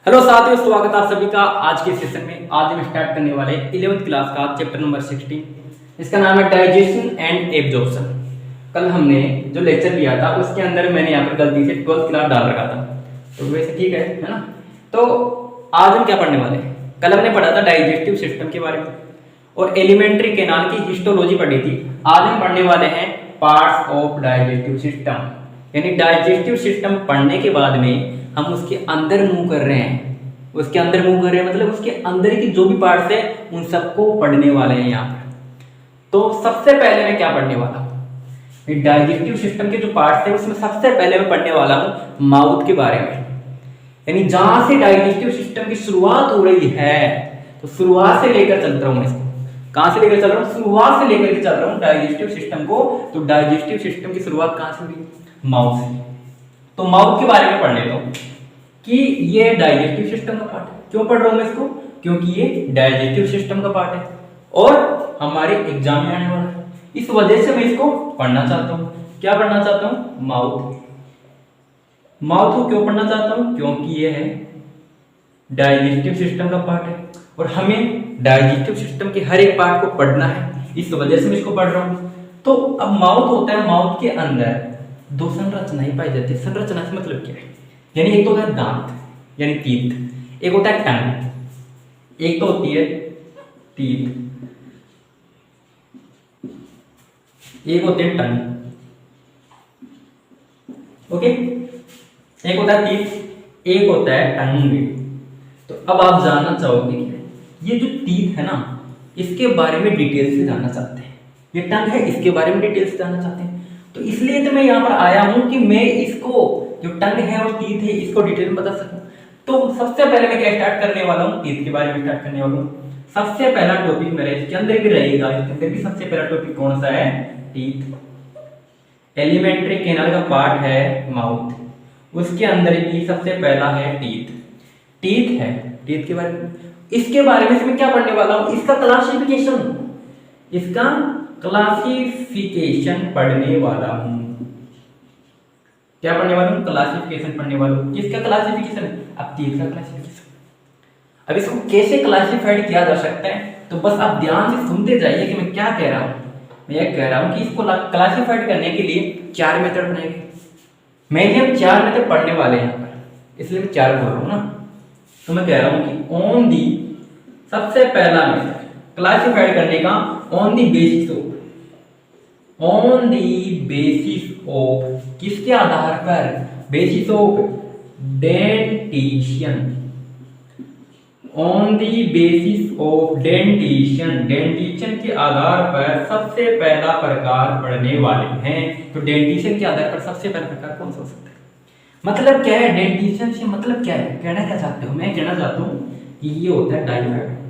Hello साथियों, स्वागत है आप सभी का आज के सेशन में। आज हम स्टार्ट करने वाले 11th क्लास का चैप्टर नंबर 16। इसका नाम है डाइजेशन एंड एब्जॉर्प्शन। कल हमने जो लेक्चर लिया था उसके अंदर मैंने यहाँ पर गलती से 12th क्लास डाल रखा था, तो वैसे ठीक है ना। तो आज हम क्या पढ़ने वाले हैं? कल हमने पढ़ा था डाइजेस्टिव सिस्टम के बारे में और एलिमेंट्री कैनाल की हिस्टोलॉजी पढ़ी थी। आज हम पढ़ने वाले हैं पार्ट्स ऑफ डाइजेस्टिव सिस्टम, यानी डाइजेस्टिव सिस्टम पढ़ने के बाद में हम उसके अंदर मूव कर रहे हैं। उसके अंदर मूव कर रहे हैं मतलब उसके अंदर की जो भी पार्ट्स है उन सबको पढ़ने वाले हैं यहाँ पर। तो सबसे पहले मैं क्या पढ़ने वाला हूँ, डाइजेस्टिव सिस्टम के जो पार्ट्स है उसमें सबसे पहले मैं पढ़ने वाला हूँ माउथ के बारे में, यानी जहां से डाइजेस्टिव सिस्टम की शुरुआत हो रही है। तो शुरुआत से लेकर चल रहा हूँ मैं इसको, कहां से लेकर चल रहा हूँ? शुरुआत से लेकर के चल रहा हूँ डाइजेस्टिव सिस्टम को। तो डाइजेस्टिव सिस्टम की शुरुआत कहां से हुई? माउथ से। तो माउथ के बारे में पढ़ लेता हूँ कि ये डाइजेस्टिव सिस्टम का पार्ट है। क्यों पढ़ रहा हूं मैं इसको? क्योंकि ये डाइजेस्टिव सिस्टम का पार्ट है और हमारे एग्जाम में आने वाला है, इस वजह से मैं इसको पढ़ना चाहता हूँ। क्या पढ़ना चाहता हूँ? माउथ। माउथ को क्यों पढ़ना चाहता हूँ? क्योंकि ये है डाइजेस्टिव सिस्टम का पार्ट है और हमें डाइजेस्टिव सिस्टम के हर एक पार्ट को पढ़ना है, इस वजह से मैं इसको पढ़ रहा हूँ। तो अब माउथ होता है, माउथ के अंदर दो संरचनाएं पाई जाती है। संरचना से मतलब क्या है? यानी एक तो होता है दांत यानी टीथ, एक होता है टंग, एक तो होती है टीथ, एक होते हैं टंग। ओके, एक होता है टीथ, एक होता है टंग। तो अब आप जानना चाहोगे कि ये जो टीथ है ना, इसके बारे में डिटेल से जानना चाहते हैं। ये टंग है, इसके बारे में डिटेल से जानना चाहते हैं। तो इसलिए तो मैं यहाँ पर आया हूं कि मैं इसको जो टंग है और टीथ है इसको डिटेल में बता सकूं। तो सबसे पहले मैं क्या स्टार्ट करने वाला हूँ? टीथ के बारे में स्टार्ट करने वाला हूँ। सबसे पहला टॉपिक मेरा इसके अंदर भी रहेगा, इसके अंदर भी सबसे पहला टॉपिक कौन सा है? टीथ। एलिमेंट्री कैनाल का पार्ट है माउथ, उसके अंदर भी सबसे पहला है टीथ। टीथ है, टीथ के बारे में, इसके बारे में मैं क्या पढ़ने वाला हूँ? इसका क्लासिफिकेशन, इसका क्लासिफिकेशन पढ़ने वाला हूं। क्या पढ़ने वाला हूं? क्लासिफिकेशन पढ़ने वाला हूं। किसका क्लासिफिकेशन? अब टीथ का क्लासिफिकेशन। अब इसको कैसे क्लासिफाइड किया जा सकता है, तो बस आप ध्यान से सुनते जाइए कि मैं क्या कह रहा हूं। मैं ये कह रहा हूं कि इसको क्लासिफाइड करने के लिए 4 मेथड बनाएंगे। मैंने अब 4 मेथड पढ़ने वाले हैं यहाँ पर, इसलिए मैं 4 बोल रहा हूं ना। तो मैं कह रहा हूं कि ऑन दी, सबसे पहला मेथड क्लासिफाइड करने का, on the basis of, on the basis of, किसके आधार पर? Basis of dentition, on the basis of dentition, dentition के आधार पर सबसे पहला प्रकार पढ़ने वाले हैं। तो डेंटिशन के आधार पर सबसे पहला प्रकार कौन सा हो सकता है? मतलब क्या है डेंटिशन से? मतलब क्या है, कहना क्या चाहते हो? मैं कहना चाहता हूं कि ये होता है डाइफाइडोंट।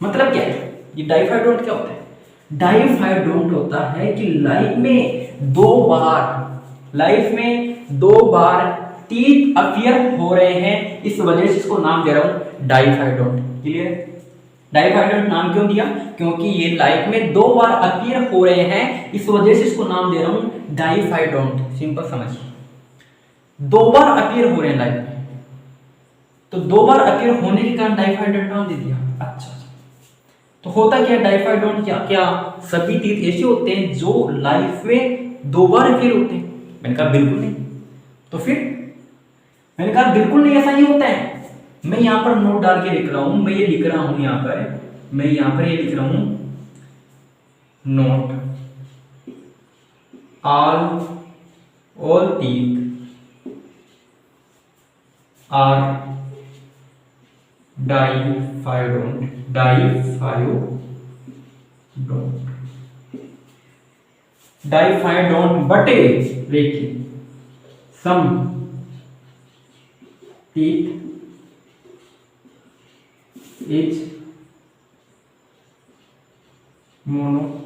मतलब क्या है ये डाइफाइडोंट? क्या होता है? डाइफाइडोंट होता है कि लाइफ में दो बार टीथ अपीयर हो रहे हैं, इस वजह से इसको नाम दे रहा हूं डाइफाइडोंट। क्लियर? डाइफाइडोंट नाम क्यों दिया? क्योंकि ये लाइफ में 2 बार अपीयर हो रहे हैं, इस वजह से इसको नाम दे रहा हूं डाइफाइडोंट। सिंपल समझिए, 2 बार अपीयर हो रहे हैं लाइफ में, तो 2 बार अपीयर होने के कारण डाइफाइडोंट नाम दे दिया। अच्छा, तो होता क्या डाइफाइडोंट? क्या सभी टीथ ऐसे होते हैं जो लाइफ में 2 बार अपीयर होते हैं? मैंने कहा बिल्कुल नहीं। तो फिर मैंने कहा बिल्कुल नहीं, ऐसा नहीं होता है। मैं यहां पर नोट डाल के लिख रहा हूं, मैं ये लिख रहा हूं यहां पर, मैं यहां पर ये लिख रहा हूं note, all teeth are diphyodont, diphyodont but लेकिन सम टीथ इज मोनोफायोडोंट,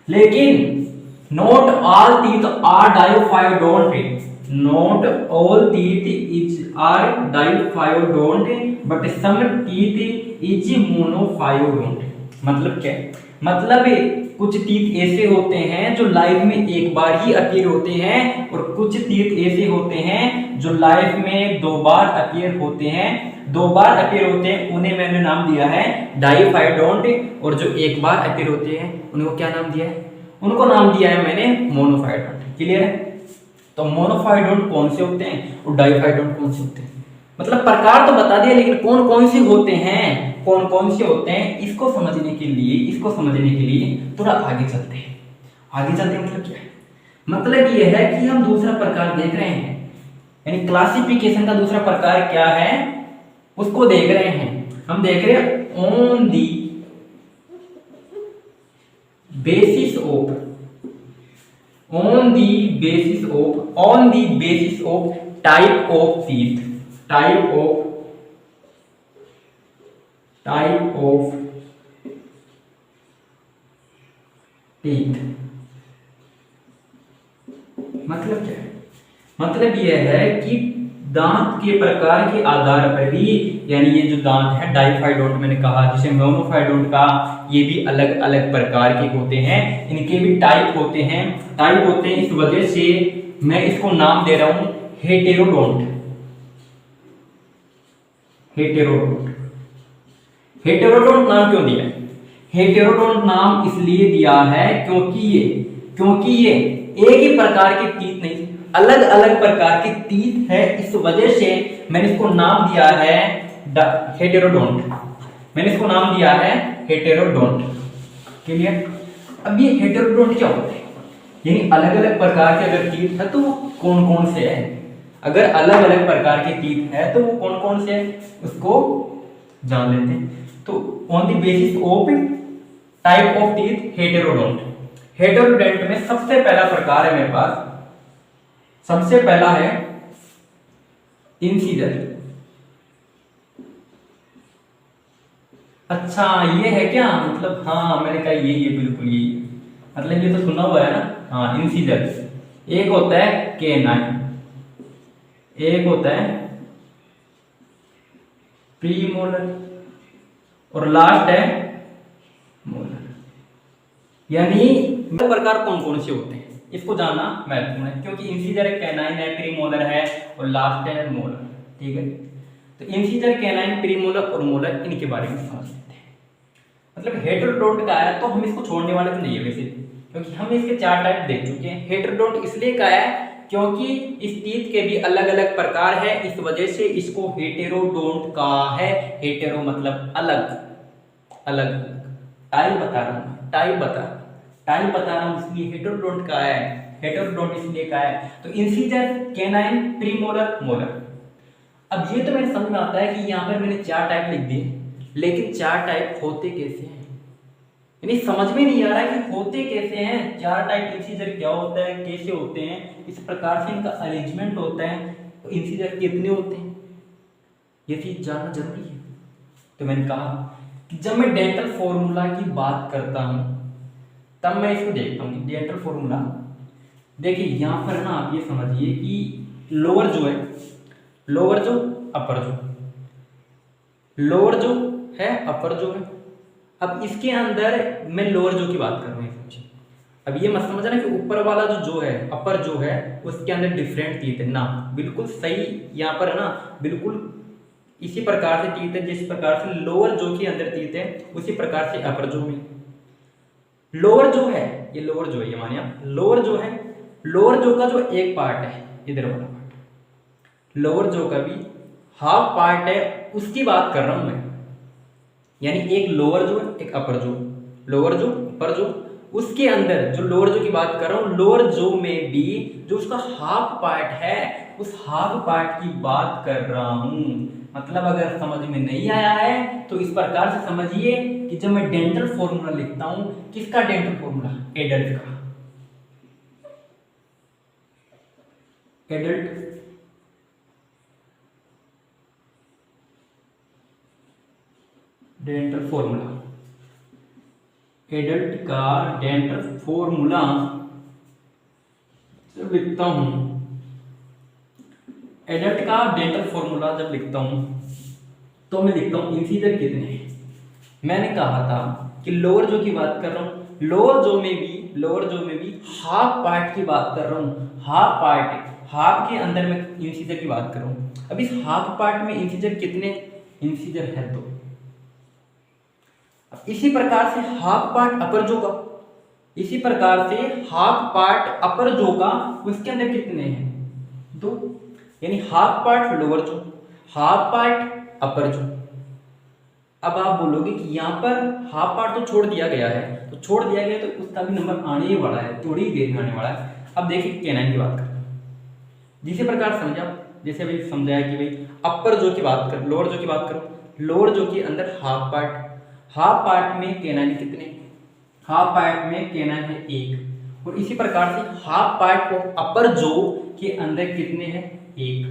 लेकिन not all teeth are diphyodont, not all teeth are diphyodont but some teeth is monophyodont। मतलब क्या है? मतलब कुछ तीत ऐसे होते हैं जो लाइफ में एक बार ही अपीयर होते हैं, और कुछ तीत ऐसे होते हैं जो लाइफ में 2 बार अपीयर होते हैं। 2 बार अपीयर होते हैं उन्हें मैंने नाम दिया है डाइफाइडोंट, और जो एक बार अपीयर होते हैं उनको क्या नाम दिया है? उनको नाम दिया है मैंने मोनोफाइडोंट। क्लियर है? तो मोनोफाइडोंट कौन से होते हैं और डाइफाइडोंट कौन से होते हैं, मतलब प्रकार तो बता दिया, लेकिन कौन कौन से होते हैं, कौन कौन से होते हैं, इसको समझने के लिए थोड़ा आगे चलते हैं। आगे चलते हैं मतलब क्या है? मतलब ये है कि हम दूसरा प्रकार देख रहे हैं, यानी क्लासिफिकेशन का दूसरा प्रकार क्या है उसको देख रहे हैं। हम देख रहे हैं on the basis of type of teeth, type of teeth. मतलब क्या है? मतलब यह है कि दांत के प्रकार के आधार पर भी, यानी ये जो दांत है डाइफाइडोंट मैंने कहा, जिसे मोनोफाइडोंट का, ये भी अलग अलग प्रकार के होते हैं, इनके भी टाइप होते हैं। इस वजह से मैं इसको नाम दे रहा हूं हेटेरोडोंट। हेटेरोडोंट नाम क्यों दिया है? हेटेरोडोंट नाम इसलिए दिया है क्योंकि ये एक ही प्रकार के टीथ नहीं, अलग अलग प्रकार के टीथ है, इस वजह से मैंने इसको नाम दिया है हेटेरोडोंट। क्लियर? अब ये हेटेरोडोंट क्या होते हैं? यानी अलग अलग प्रकार के अगर टीथ है तो वो कौन कौन से हैं? अगर अलग अलग प्रकार के टीथ है तो वो कौन कौन से हैं उसको जान लेते हैं। तो on the basis of type of teeth heterodont. Heterodont में सबसे पहला प्रकार है मेरे पास, सबसे पहला है इंसीजर। अच्छा ये है क्या? मतलब हाँ मैंने कहा ये बिल्कुल यही है, मतलब ये तो सुना हुआ है ना। हाँ इंसीजर। एक होता है केनाइन, एक होता है प्रीमोलर, और लास्ट है मोलर। यानी प्रकार कौन कौन से होते हैं इसको जानना महत्वपूर्ण है, क्योंकि इंसीजर कैनाइन है, प्रीमोलर है और लास्ट है मोलर। ठीक है, तो इंसीजर, कैनाइन, प्रीमोलर और मोलर, इनके बारे में समझ लेते हैं। मतलब हेटेरोडोंट का है तो हम इसको छोड़ने वाले तो नहीं है वैसे, क्योंकि हम इसके 4 टाइप देख चुके हैं। हेटेरोडोंट इसलिए का है क्योंकि इस टीथ के भी अलग अलग प्रकार है, इस वजह से इसको हेटेरोडोंट कहा है। हेटेरो मतलब अलग अलग, टाइप बता रहा हूं इसलिए हेटेरोडोंट का है। हेटेरोडोंट इसलिए का है तो इंसीजर, कैनाइन, प्रीमोलर, मोलर। अब ये तो मेरे समझ में आता है कि यहाँ पर मैंने 4 टाइप लिख दिए, लेकिन 4 टाइप होते कैसे हैं, यानी समझ में नहीं आ रहा है कि होते कैसे हैं। 4 टाइप इंसीजर क्या होता है, कैसे होते हैं, इस प्रकार से इनका अरेंजमेंट होता है, तो इंसीजर कितने होते हैं ये चीज जानना जरूरी है। तो मैंने कहा कि जब मैं डेंटल फॉर्मूला की बात करता हूं तब मैं इसको देखता हूँ। डेंटल फॉर्मूला देखिए यहाँ पर ना, आप ये समझिए कि लोअर जो है, लोअर जो, अपर जो, लोअर जो है, अपर जो है। अब इसके अंदर मैं लोअर जो की बात कर रहा हूँ, अब ये मत समझना कि ऊपर वाला जो है, अपर जो है, उसके अंदर डिफरेंट टीथ है ना, बिल्कुल सही यहाँ पर है ना, बिल्कुल इसी प्रकार से टीथ है जिस प्रकार से लोअर जो के अंदर टीथ है, उसी प्रकार से अपर जो में। लोअर जो है, ये लोअर जो है, ये मानिए आप, लोअर जो है, लोअर जो का जो एक पार्ट है, इधर वाला पार्ट, लोअर जो का भी हाफ पार्ट है, उसकी बात कर रहा हूं मैं। यानी एक लोअर जो है, एक अपर जो, लोअर जो, अपर जो, उसके अंदर जो लोअर जो की बात कर रहा हूं, लोअर जो में भी जो उसका हाफ पार्ट है, उस हाफ पार्ट की बात कर रहा हूं। मतलब अगर समझ में नहीं आया है तो इस प्रकार से समझिए कि जब मैं डेंटल फॉर्मूला लिखता हूं, किसका डेंटल फॉर्मूला? एडल्ट का, एडल्ट डेंटल फॉर्मूला, एडल्ट का डेंटल फॉर्मूला जब लिखता हूं, एडल्ट का डेंटल फॉर्मूला जब लिखता हूं तो मैं लिखता हूं इंसीजर कितने हैं। मैंने कहा था कि लोअर जो की बात कर रहा हूँ, लोअर जो में भी हाफ पार्ट की बात कर रहा हूँ, हाफ पार्ट, हाफ के अंदर मैं इंटीजर की बात कर रहा हूँ। अब इस हाफ पार्ट में इंटीजर कितने इंटीजर है? तो अब इसी प्रकार से हाफ पार्ट अपर जो का, इसी प्रकार से हाफ पार्ट अपर जो का उसके अंदर कितने हैं? 2, यानी हाफ पार्ट लोअर जो, हाफ पार्ट अपर जो। अब आप बोलोगे कि यहाँ पर हाफ पार्ट तो छोड़ दिया गया है, तो छोड़ दिया गया तो उसका भी नंबर आने ही वाला है, थोड़ी ही देर में आने वाला है। अब देखिए कैनाइन की बात करते हैं, जिस प्रकार समझा, जैसे अभी समझाया कि भाई अपर जो की बात कर, लोअर जो की बात करो, लोअर जो की अंदर हाफ पार्ट, हाफ पार्ट में कैनाइन कितने? हाफ पार्ट में कैनाइन है 1, और इसी प्रकार से हाफ पार्ट ऑफ अपर जो के अंदर कितने हैं? 1।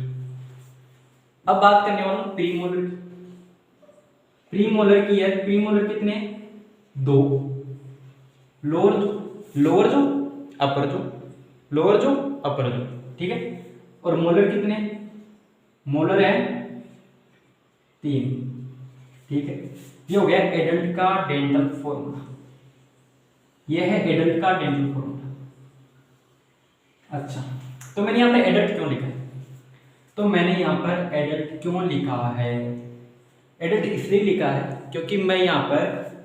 अब बात करने वाला हूं प्रीमोलर की, प्रीमोलर की है, प्रीमोलर कितने? 2। लोअर जो अपर जो, लोअर जो अपर जो, ठीक है। और मोलर कितने? मोलर है 3, ठीक है। ये हो गया एडल्ट का डेंटल फॉर्मूला, ये है एडल्ट का डेंटल फॉर्मूला। अच्छा, तो मैंने यहाँ पर एडल्ट क्यों लिखा है? तो मैंने यहाँ पर एडल्ट क्यों लिखा है? एडल्ट इसलिए लिखा है क्योंकि मैं यहाँ पर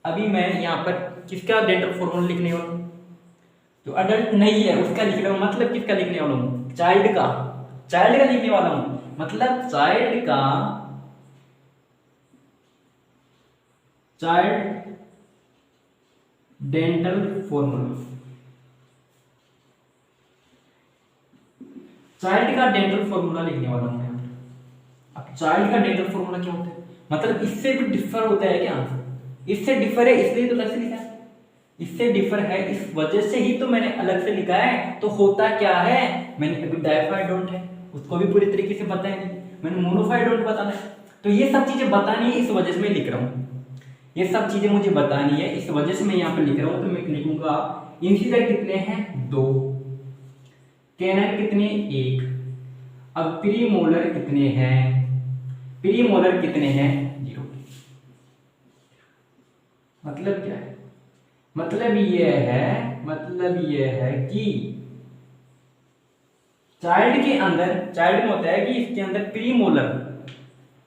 अभी मैं यहाँ पर किसका डेंटल फॉर्मूला लिखने वाला हूँ? जो अडल्ट नहीं है उसका लिख रहा हूँ, मतलब किसका लिखने वाला हूँ? चाइल्ड का, चाइल्ड का लिखने वाला हूँ, मतलब चाइल्ड का, चाइल्ड डेंटल फॉर्मूला, चाइल्ड का डेंटल फॉर्मूला लिखने वाला हूं मैं। अब चाइल्ड का डेंटल फॉर्मूला क्या होता है? मतलब इससे भी डिफर होता है क्या? इससे डिफर है इसलिए तो अलग से लिखा है, इससे डिफर है इस वजह से ही तो मैंने अलग से लिखा है। तो होता क्या है, मैंने अभी डायफाइडोंट है उसको भी पूरी तरीके से बताया नहीं, मैंने मोनोफाइडोंट बताना है। तो ये सब चीजें बतानी है, इस वजह से मैं लिख रहा हूँ, ये सब चीजें मुझे बतानी है, इस वजह से मैं यहाँ पे लिख रहा हूँ। तो मैं लिखूंगा इंटीजर कितने हैं? 2, कैनाइन कितने? 1। अब प्रीमोलर कितने हैं? प्रीमोलर कितने हैं? 0। मतलब क्या है? मतलब ये है कि चाइल्ड के अंदर, चाइल्ड में होता है कि इसके अंदर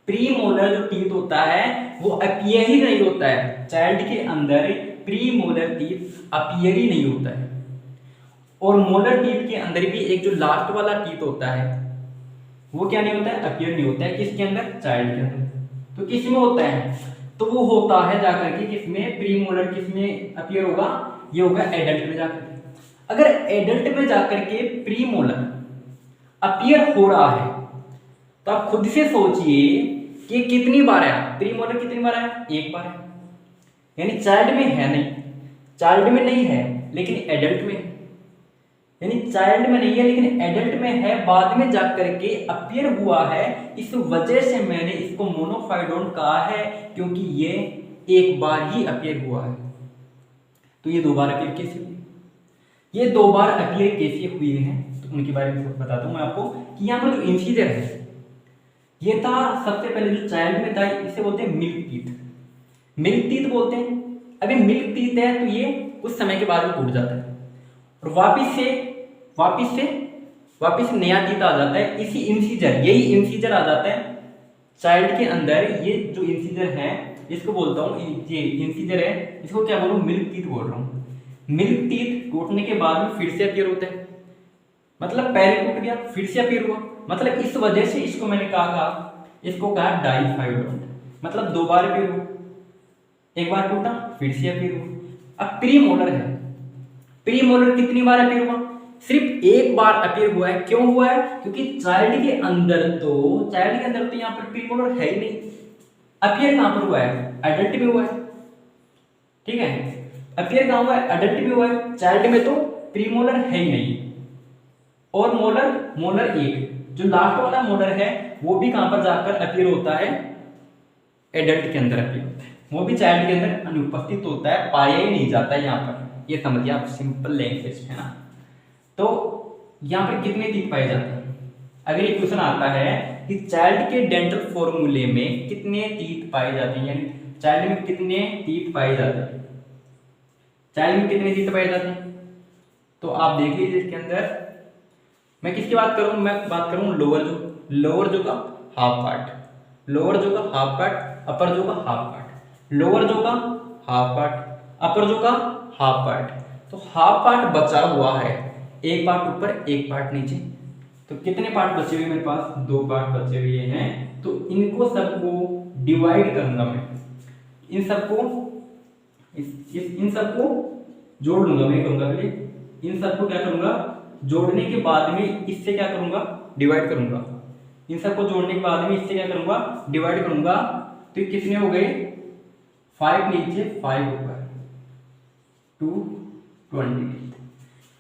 प्रीमोलर जो टीथ होता है वो अपीयर ही नहीं होता है। चाइल्ड के अंदर प्रीमोलर टीथ अपीयर ही नहीं होता है। और मोलर टीथ के अंदर भी एक जो लास्ट वाला टीथ होता है वो क्या नहीं होता है? अपीयर नहीं होता है। किसके अंदर? चाइल्ड के अंदर। तो किस में होता है? तो वो होता है जाकर के किसमें? प्रीमोलर किसमें अपीयर होगा? ये होगा एडल्ट में जाकर के। अगर एडल्ट में जाकर के प्रीमोलर अपीयर हो रहा है तो आप खुद से सोचिए कि कितनी बार है, प्रीमोलर कितनी बार है? 1 बार है। यानी चाइल्ड में है नहीं, चाइल्ड में नहीं है लेकिन एडल्ट में है। यानी चाइल्ड में नहीं है लेकिन एडल्ट में है, बाद में जाकर के अपीयर हुआ है। इस वजह से मैंने इसको मोनोफाइडोंट कहा है क्योंकि ये 1 बार ही अपीयर हुआ है। तो ये 2 बार अपीयर कैसे हुई? ये 2 बार अपीयर कैसे हुए हैं तो उनके बारे में बताता हूं मैं आपको कि यहाँ पर जो इंसीजर है ये था सबसे पहले जो चाइल्ड में था, इसे बोलते हैं मिल्क टीथ, मिल्क टीथ बोलते हैं। अभी मिल्क टीथ है तो ये कुछ समय के बाद में टूट जाता है और वापिस से नया टीथ आ जाता है। इसी इंसीजर, यही इंसीजर आ जाता है चाइल्ड के अंदर। ये जो इंसीजर है इसको बोलता हूँ, ये इंसीजर है, इसको क्या बोलूँ? मिल्क टीथ बोल रहा हूँ। मिल्क टीथ टूटने के बाद में फिर से अपीयर होता है, मतलब पहले टूट गया फिर से अपीयर हुआ, मतलब इस वजह से इसको मैंने इसको कहा डाइफाइडोंट, मतलब 2 बार अपीयर हुआ, 1 बार टूटा फिर से अपीयर हुआ। अब प्रीमोलर है, प्रीमोलर कितनी बार अपीयर हुआ? सिर्फ 1 बार अपीयर हुआ है। क्यों हुआ है? क्योंकि चाइल्ड के अंदर तो यहाँ पर प्रीमोलर है ही नहीं। अपीयर कहां पर हुआ है? एडल्ट में हुआ है, ठीक है। अपीयर कहां हुआ है? एडल्ट में हुआ है। चाइल्ड में तो प्रीमोलर है ही नहीं। और मोलर 1 जो लास्ट वाला मोलर है वो भी कहां पर जाकर अपीयर होता है? एडल्ट के अंदर अपीयर होता है, वो भी चाइल्ड के अंदर अनुपस्थित होता है, पाया ही नहीं जाता है। यहाँ पर ये समझिए आप, सिंपल लैंग्वेज है ना। तो यहाँ पर कितने टीथ पाए जाते हैं? अगर ये क्वेश्चन आता है कि चाइल्ड के डेंटल फॉर्मूले में कितने टीथ पाए जाते हैं, यानी चाइल्ड में कितने टीथ पाए जाते हैं, चाइल्ड में कितने टीथ पाए जाते हैं। तो आप देख लीजिए इसके अंदर मैं किसकी बात करूं, मैं बात करूं लोअर जो का हाफ पार्ट, लोअर जो का हाफ पार्ट, अपर जो का हाफ पार्ट, लोअर जो का हाफ पार्ट, अपर जो का हाफ पार्ट। तो हाफ पार्ट बचा हुआ है, एक पार्ट ऊपर एक पार्ट नीचे, तो कितने पार्ट बचे हुए मेरे पास, दो पार्ट बचे हुए हैं। तो इनको सबको डिवाइड करूंगा मैं, इन सबको इन सबको जोड़ लूंगा, मैं करूंगा पहले इन सबको क्या करूंगा, जोड़ने के बाद में इससे क्या करूंगा, डिवाइड करूंगा। इन सबको जोड़ने के बाद में इससे क्या करूंगा, डिवाइड करूंगा। तो ये कितने हो गए, 5 नीचे 5 ऊपर, 220।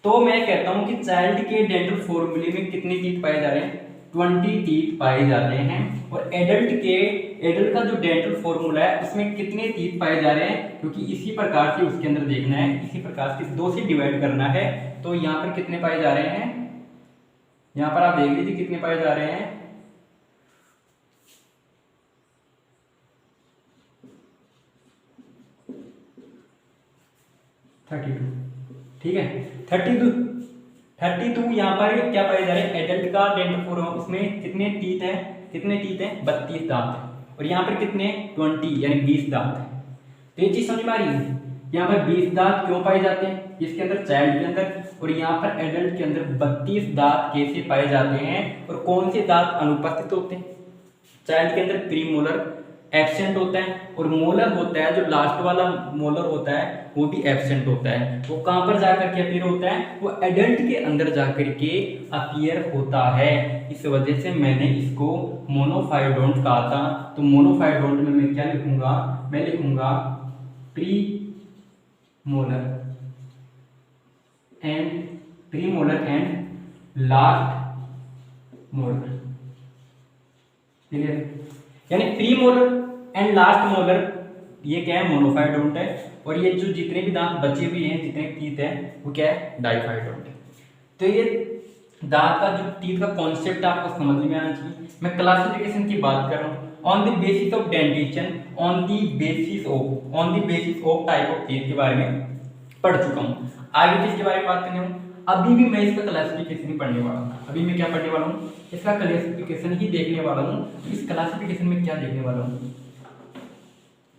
तो मैं कहता हूं कि चाइल्ड के डेंटल फॉर्मूले में कितने टीथ पाए जा रहे हैं, 20 टीथ पाए जाते हैं। और एडल्ट का जो डेंटल फॉर्मूला है उसमें कितने टीथ पाए जा रहे हैं, क्योंकि इसी प्रकार से उसके अंदर देखना है, इसी प्रकार से 2 से डिवाइड करना है। तो यहाँ पर कितने पाए जा रहे हैं, यहाँ पर आप देख लीजिए कितने पाए जा रहे हैं, 32, ठीक है 32 यहाँ पर क्या पाए जा रहे हैं, एडल्ट का डेंटल फॉर्मूला, उसमें कितने टीथ है, 32 दांत है। और यहाँ पर कितने 20 यानी 20 दांत है। तो ये चीज समझ में आ रही है, यहाँ पर 20 दांत क्यों पाए जाते हैं, इसके अंदर चाइल्ड के अंदर, और यहाँ पर एडल्ट के अंदर 32 दांत कैसे पाए जाते हैं, और कौन से दांत अनुपस्थित होते हैं। चाइल्ड के अंदर प्रीमोलर एब्सेंट होता है, और मोलर होता है, जो लास्ट वाला मोलर होता है वो भी एब्सेंट होता है। वो कहाँ पर जाकर के अपीयर होता है, वो एडल्ट के अंदर जाकर के अपीयर होता है। इस वजह से मैंने इसको मोनोफाइडोंट कहा था। तो मोनोफाइडोंट में मैं क्या लिखूंगा, मैं लिखूंगा premolar and last molar, clear. यानी premolar and last molar ये क्या है, मोनोफाइडोंट है। और ये जो जितने भी दांत बचे हुए हैं, जितने टीथ है, वो क्या है, डाइफाइडोंट है। तो ये दांत का जो टीथ का कॉन्सेप्ट आपको समझ में आना चाहिए। मैं क्लासिफिकेशन की बात कर रहा हूँ, on the basis of dentition, on the basis of type of teeth के बारे में पढ़ चुका हूँ। आगे भी इसके बारे में बात करनी हूँ। अभी भी मैं इसका क्लासिफिकेशन ही पढ़ने वाला हूँ। अभी मैं क्या पढ़ने वाला हूँ, इसका क्लासिफिकेशन ही देखने वाला हूँ। इस क्लासिफिकेशन में क्या देखने वाला हूँ,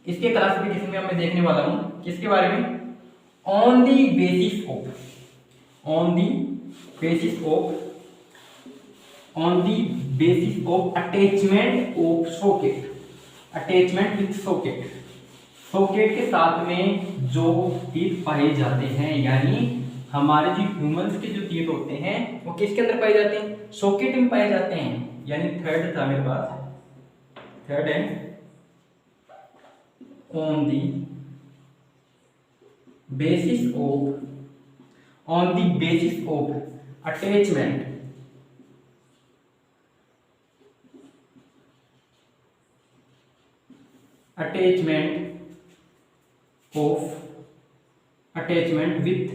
इसके क्लासिफिकेशन में मैं देखने वाला हूँ किसके बारे में, on the basis of attachment of socket, attachment with socket, socket के साथ में जो टीथ पाए जाते हैं, यानी हमारे जो ह्यूमंस के जो टीथ होते हैं वो किसके अंदर पाए जाते हैं, सॉकेट में पाए जाते हैं। यानी थर्ड था मेरे पास, थर्ड है on the basis of attachment with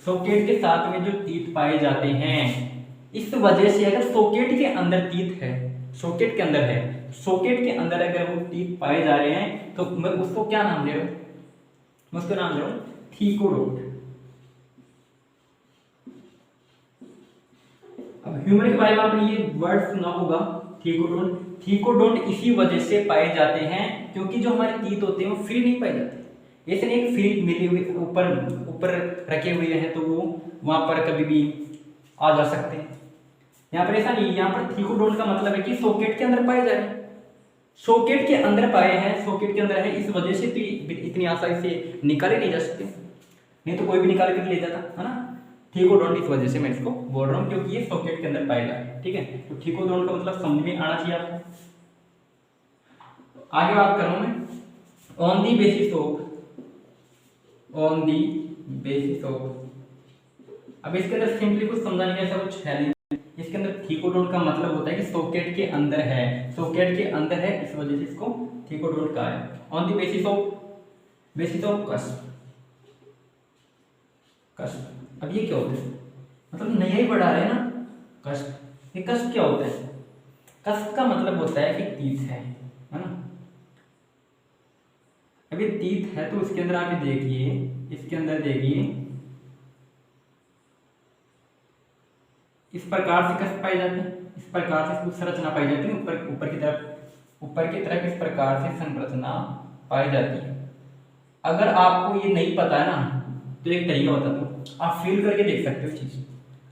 socket के साथ में जो टीथ पाए जाते हैं, इस वजह से अगर सॉकेट के अंदर टीथ है, सॉकेट के अंदर है, सॉकेट के अंदर अगर वो टीथ पाए जा रहे हैं, तो मैं उसको क्या नाम दे रहा हूं, मैं उसका नाम दे रहा हूं थीकोडोंट। अब ह्यूमन के बारे में आपने ये वर्ड सुना होगा, थीकोडोंट। थीकोडोंट इसी वजह से पाए जाते हैं क्योंकि जो हमारे टीथ होते हैं वो फ्री नहीं पाए जाते। ऐसे नहीं फ्री मिले हुए ऊपर रखे हुए हैं तो वो वहां पर कभी भी आ जा सकते हैं। यहाँ पर ऐसा नहीं, यहाँ पर थीकोडोंट का मतलब है कि सॉकेट के अंदर पाए जा रहे हैं, सॉकेट के अंदर पाए हैं, सॉकेट के अंदर है, इस वजह से भी इतनी आसानी से निकाले नहीं जा सकते, नहीं तो कोई भी निकाल के ले जाता है ना। थीकोडोंट इस वजह से मैं इसको बोल रहा हूँ क्योंकि ये सॉकेट के अंदर पाए जा रहे हैं, ठीक है। तो थीकोडोंट का मतलब समझ में आना चाहिए आपको। आगे बात कर रहा हूं मैं ऑन दी बेसिस ऑफ, अब इसके अंदर सिंपली कुछ समझाने का ऐसा कुछ है नहीं। इसके अंदर थीकोडोंट का मतलब होता है कि सॉकेट के अंदर है, सॉकेट के अंदर है, इस वजह से इसको थीकोडोंट कहा है। ऑन दी बेसिस ऑफ कस, कष्ट। अब ये क्या होता है, मतलब नया ही बढ़ा रहे हैं ना, कष्ट। ये कष्ट क्या होता है, कष्ट का मतलब होता है कि तीत है ना। अब ये तीत है तो उसके अंदर आप ये देखिए, इसके अंदर देखिए इस प्रकार से कष्ट पाए जाते हैं, इस प्रकार से संरचना पाई जाती है, ऊपर की तरफ इस प्रकार से संरचना पाई जाती है। अगर आपको ये नहीं पता है ना तो एक तरीका बता दूं, आप फील करके देख सकते हो चीज,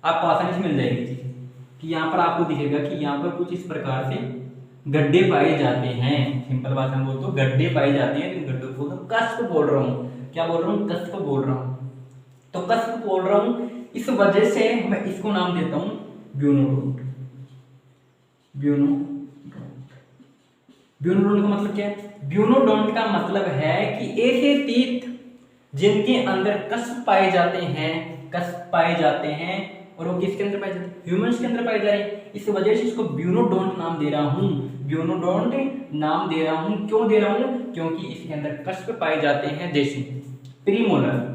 आपको आसानी से मिल जाएगी चीज कि यहाँ पर आपको दिखेगा कि यहाँ पर कुछ इस प्रकार से गड्ढे पाए जाते हैं। सिंपल भाषा में बोल तो गड्ढे पाए जाते हैं, इन गड्ढों को कष्ट बोल रहा हूँ। क्या बोल रहा हूँ, कष्ट बोल रहा हूँ। तो कष्ट बोल रहा हूँ, इस वजह से मैं इसको नाम देता हूँ ब्यूनोडोंट। ब्यूनोडोंट का मतलब क्या है, ब्यूनोडोंट का मतलब है कि ऐसे तीत जिनके अंदर कष्ट पाए जाते हैं, कष्ट पाए जाते हैं, और वो किसके अंदर पाए जाते हैं, ह्यूमंस के अंदर पाए जा रहे हैं। इस वजह से इसको ब्यूनोडोंट नाम दे रहा हूँ, ब्यूनोडोंट नाम दे रहा हूँ। क्यों दे रहा हूँ, क्योंकि इसके अंदर कष्ट पाए जाते हैं, जैसे प्रीमोलर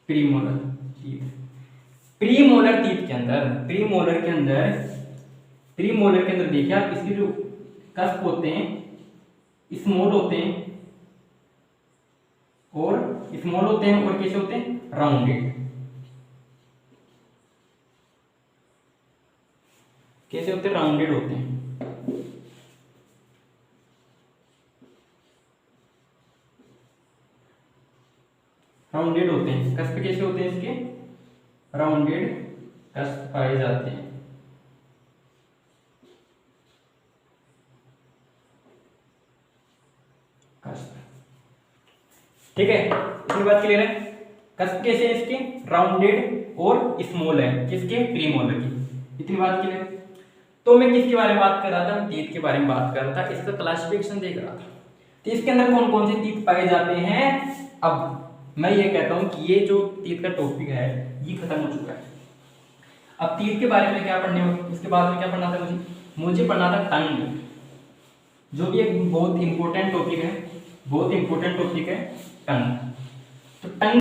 तीत। प्रीमोलर तीत के अंदर, प्रीमोलर के अंदर देखिए आप, इसके जो कष्ट होते हैं स्मॉल होते हैं, और स्मॉल होते हैं, और कैसे होते हैं, राउंडेड। कैसे होते हैं, राउंडेड होते हैं। राउंडेड होते हैं, कष्ट कैसे होते हैं इसके, राउंडेड कष्ट पाए जाते हैं। कष्ट, ठीक है, इतनी बात क्लियर है। कष्ट कैसे है इसके, राउंडेड और स्मॉल है, किसके, प्रीमोलर की। इतनी बात क्लियर। तो मैं किसके बारे में बात कर रहा था, मैं तीत के बारे में बात कर रहा था, इसका क्लासिफिकेशन देख रहा था। तो इसके अंदर कौन कौन से तीत पाए जाते हैं। अब मैं ये कहता हूं कि ये जो तीत का टॉपिक है ये खत्म हो चुका है। अब तीत के बारे में क्या पढ़ने होगा, उसके बाद में क्या पढ़ना था मुझे पढ़ना था टंग, जो भी एक बहुत इंपॉर्टेंट टॉपिक है, बहुत इंपॉर्टेंट टॉपिक है टंग। तो टंग